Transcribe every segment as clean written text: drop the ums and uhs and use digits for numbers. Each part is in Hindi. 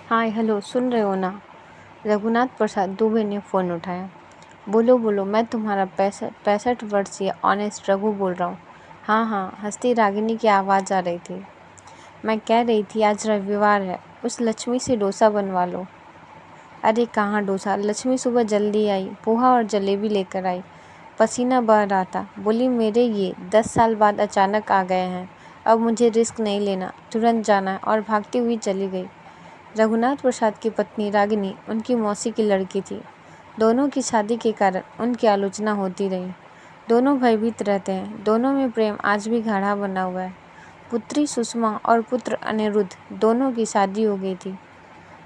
हाय हेलो, सुन रहे हो ना? रघुनाथ प्रसाद दुबे ने फ़ोन उठाया। बोलो बोलो, मैं तुम्हारा 65 वर्षीय ऑनेस्ट रघु बोल रहा हूँ। हाँ हाँ, हंसती रागिनी की आवाज़ आ रही थी। मैं कह रही थी आज रविवार है, उस लक्ष्मी से डोसा बनवा लो। अरे कहाँ डोसा, लक्ष्मी सुबह जल्दी आई, पोहा और जलेबी लेकर आई। पसीना बह रहा था। बोली मेरे ये 10 साल बाद अचानक आ गए हैं, अब मुझे रिस्क नहीं लेना, तुरंत जाना है, और भागती हुई चली गई। रघुनाथ प्रसाद की पत्नी रागिनी उनकी मौसी की लड़की थी। दोनों की शादी के कारण उनकी आलोचना होती रही। दोनों भयभीत रहते हैं। दोनों में प्रेम आज भी गाढ़ा बना हुआ है। पुत्री सुषमा और पुत्र अनिरुद्ध दोनों की शादी हो गई थी।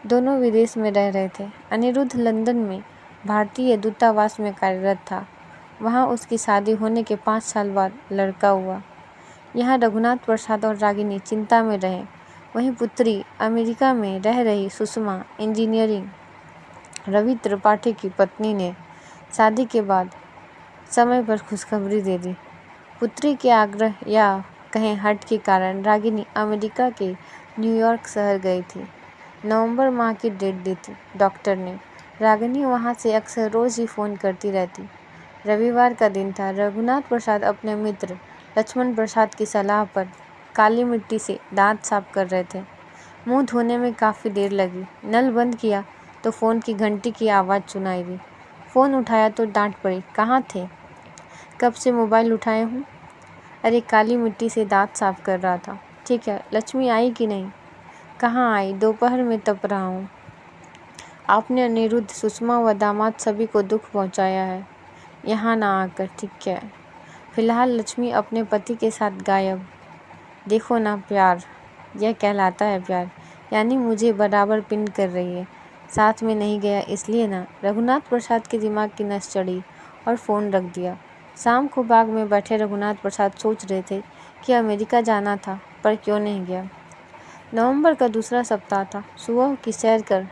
दोनों विदेश में रह रहे थे। अनिरुद्ध लंदन में भारतीय दूतावास में कार्यरत था। वहाँ उसकी शादी होने के 5 साल बाद लड़का हुआ। यहाँ रघुनाथ प्रसाद और रागिनी चिंता में रहे। वहीं पुत्री अमेरिका में रह रही सुषमा इंजीनियरिंग। रवि त्रिपाठी की पत्नी ने शादी के बाद समय पर खुशखबरी दे दी। पुत्री के आग्रह या कहें हट के कारण रागिनी अमेरिका के न्यूयॉर्क शहर गई थी। नवंबर माह की डेट दी थी डॉक्टर ने। रागिनी वहाँ से अक्सर रोज़ ही फ़ोन करती रहती। रविवार का दिन था। रघुनाथ प्रसाद अपने मित्र लक्ष्मण प्रसाद की सलाह पर काली मिट्टी से दांत साफ कर रहे थे। मुंह धोने में काफ़ी देर लगी। नल बंद किया तो फ़ोन की घंटी की आवाज़ सुनाई दी। फ़ोन उठाया तो डांट पड़ी, कहाँ थे? कब से मोबाइल उठाए हूँ? अरे काली मिट्टी से दांत साफ कर रहा था। ठीक है, लक्ष्मी आई कि नहीं? कहाँ आई, दोपहर में तप रहा हूँ। आपने अनिरुद्ध, सुषमा व दामाद सभी को दुख पहुँचाया है, यहाँ ना आकर। ठीक है, फिलहाल लक्ष्मी अपने पति के साथ गायब। देखो ना प्यार, यह कहलाता है प्यार, यानी मुझे बराबर पिन कर रही है, साथ में नहीं गया इसलिए ना। रघुनाथ प्रसाद के दिमाग की नस चढ़ी और फ़ोन रख दिया। शाम को बाग में बैठे रघुनाथ प्रसाद सोच रहे थे कि अमेरिका जाना था, पर क्यों नहीं गया। नवंबर का दूसरा सप्ताह था। सुबह की सैर कर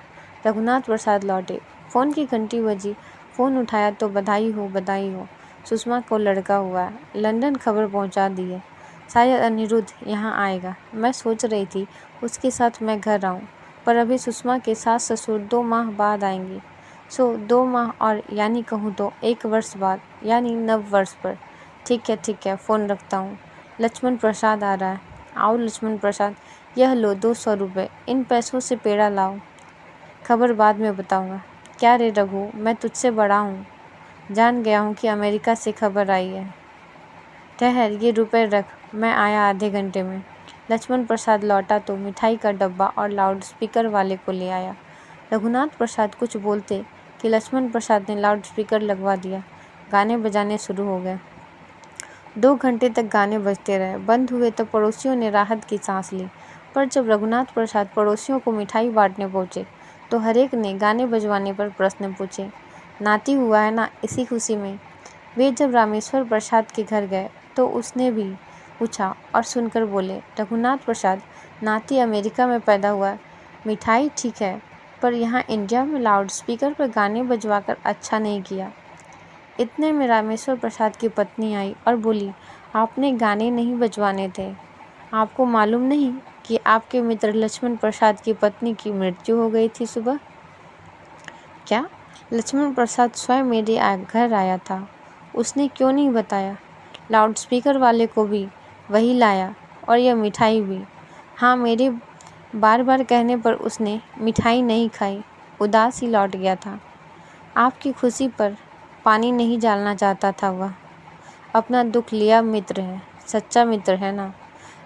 रघुनाथ प्रसाद लौटे। फ़ोन की घंटी बजी। फ़ोन उठाया तो बधाई हो, बधाई हो, सुषमा को लड़का हुआ है। लंदन खबर पहुंचा दी है। शायद अनिरुद्ध यहाँ आएगा। मैं सोच रही थी उसके साथ मैं घर आऊँ, पर अभी सुषमा के सास ससुर 2 माह बाद आएंगे। 2 माह और यानी कहूँ तो 1 वर्ष बाद, यानी नव वर्ष पर। ठीक है, फ़ोन रखता हूँ। लक्ष्मण प्रसाद आ रहा है। आओ लक्ष्मण प्रसाद, यह लो 200 रुपये, इन पैसों से पेड़ा लाओ। खबर बाद में बताऊँगा। क्या रे रघु, मैं तुझसे बड़ा हूँ। जान गया हूँ कि अमेरिका से खबर आई है। ठहर, ये रुपए रख, मैं आया आधे घंटे में। लक्ष्मण प्रसाद लौटा तो मिठाई का डब्बा और लाउड स्पीकर वाले को ले आया। रघुनाथ प्रसाद कुछ बोलते कि लक्ष्मण प्रसाद ने लाउड स्पीकर लगवा दिया। गाने बजाने शुरू हो गए। 2 घंटे तक गाने बजते रहे। बंद हुए तो पड़ोसियों ने राहत की सांस ली। पर जब रघुनाथ प्रसाद पड़ोसियों को मिठाई बांटने पहुँचे तो हरेक ने गाने बजवाने पर प्रश्न पूछे। नाती हुआ है ना, इसी खुशी में। वे जब रामेश्वर प्रसाद के घर गए तो उसने भी पूछा और सुनकर बोले, रघुनाथ प्रसाद, नाती अमेरिका में पैदा हुआ है। मिठाई ठीक है, पर यहाँ इंडिया में लाउड स्पीकर पर गाने बजवाकर अच्छा नहीं किया। इतने में रामेश्वर प्रसाद की पत्नी आई और बोली, आपने गाने नहीं बजवाने थे। आपको मालूम नहीं कि आपके मित्र लक्ष्मण प्रसाद की पत्नी की मृत्यु हो गई थी सुबह? क्या? लक्ष्मण प्रसाद स्वयं मेरे घर आया था। उसने क्यों नहीं बताया? लाउड स्पीकर वाले को भी वही लाया और यह मिठाई भी। हाँ, मेरे बार बार कहने पर उसने मिठाई नहीं खाई, उदास ही लौट गया था। आपकी खुशी पर पानी नहीं डालना चाहता था वह। अपना दुख लिया मित्र है, सच्चा मित्र है ना।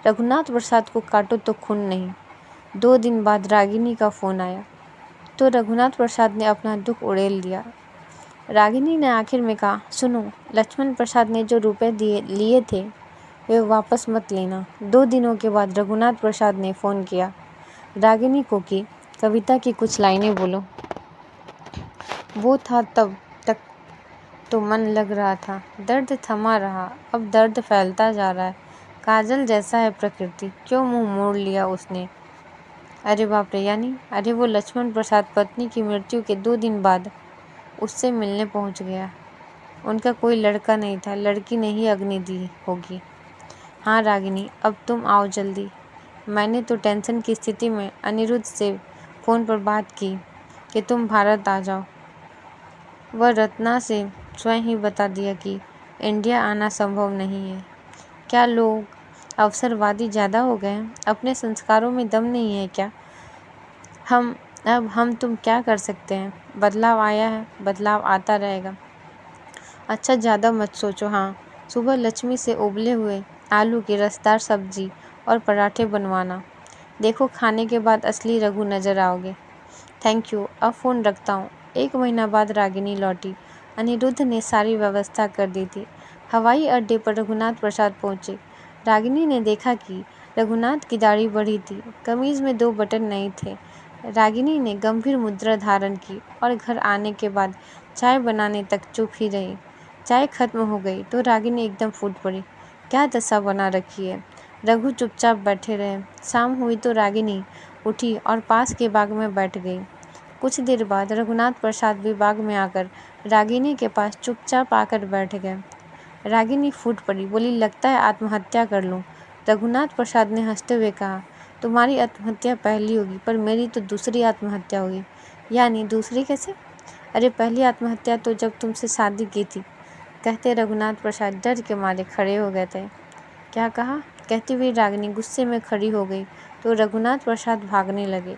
रघुनाथ प्रसाद को काटो तो खून नहीं। 2 दिन बाद रागिनी का फ़ोन आया तो रघुनाथ प्रसाद ने अपना दुख उड़ेल दिया। रागिनी ने आखिर में कहा, सुनो, लक्ष्मण प्रसाद ने जो रुपए लिए थे वे वापस मत लेना। 2 दिनों के बाद रघुनाथ प्रसाद ने फ़ोन किया रागिनी को कि कविता की कुछ लाइनें बोलो। वो था तब तक तो मन लग रहा था, दर्द थमा रहा, अब दर्द फैलता जा रहा है। काजल जैसा है प्रकृति, क्यों मुंह मोड़ लिया उसने। अरे बाप रे, यानी? अरे वो लक्ष्मण प्रसाद पत्नी की मृत्यु के 2 दिन बाद उससे मिलने पहुंच गया। उनका कोई लड़का नहीं था, लड़की ने ही अग्नि दी होगी। हाँ रागिनी, अब तुम आओ जल्दी। मैंने तो टेंशन की स्थिति में अनिरुद्ध से फ़ोन पर बात की कि तुम भारत आ जाओ। वह रत्ना से स्वयं ही बता दिया कि इंडिया आना संभव नहीं है। क्या लोग अवसरवादी ज़्यादा हो गए हैं? अपने संस्कारों में दम नहीं है क्या? हम तुम क्या कर सकते हैं? बदलाव आया है, बदलाव आता रहेगा। अच्छा ज़्यादा मत सोचो। हाँ, सुबह लक्ष्मी से उबले हुए आलू की रसदार सब्जी और पराठे बनवाना। देखो, खाने के बाद असली रघु नज़र आओगे। थैंक यू, अब फ़ोन रखता हूँ। 1 महीना बाद रागिनी लौटी। अनिरुद्ध ने सारी व्यवस्था कर दी थी। हवाई अड्डे पर रघुनाथ प्रसाद पहुँचे। रागिनी ने देखा कि रघुनाथ की दाढ़ी बढ़ी थी, कमीज़ में 2 बटन नहीं थे। रागिनी ने गंभीर मुद्रा धारण की और घर आने के बाद चाय बनाने तक चुप ही रही। चाय खत्म हो गई तो रागिनी एकदम फूट पड़ी। क्या दशा बना रखी है? रघु चुपचाप बैठे रहे। शाम हुई तो रागिनी उठी और पास के बाग में बैठ गई। कुछ देर बाद रघुनाथ प्रसाद भी बाग में आकर रागिनी के पास चुपचाप आकर बैठ गए। रागिनी फूट पड़ी, बोली, लगता है आत्महत्या कर लूं। रघुनाथ प्रसाद ने हंसते हुए कहा, तुम्हारी आत्महत्या पहली होगी, पर मेरी तो दूसरी आत्महत्या होगी। यानी दूसरी कैसे? अरे पहली आत्महत्या तो जब तुमसे शादी की थी। कहते रघुनाथ प्रसाद डर के मारे खड़े हो गए थे। क्या कहा? कहती हुई रागिनी गुस्से में खड़ी हो गई तो रघुनाथ प्रसाद भागने लगे।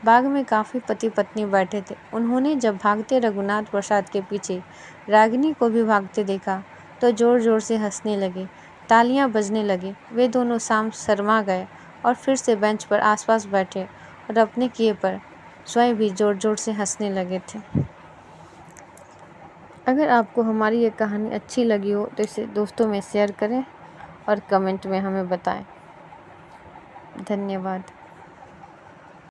बाग में काफ़ी पति पत्नी बैठे थे। उन्होंने जब भागते रघुनाथ प्रसाद के पीछे रागिनी को भी भागते देखा तो ज़ोर ज़ोर से हंसने लगे। तालियां बजने लगी। वे दोनों शाम शर्मा गए और फिर से बेंच पर आसपास बैठे और अपने किए पर स्वयं भी ज़ोर ज़ोर से हंसने लगे थे। अगर आपको हमारी ये कहानी अच्छी लगी हो तो इसे दोस्तों में शेयर करें और कमेंट में हमें बताएं। धन्यवाद।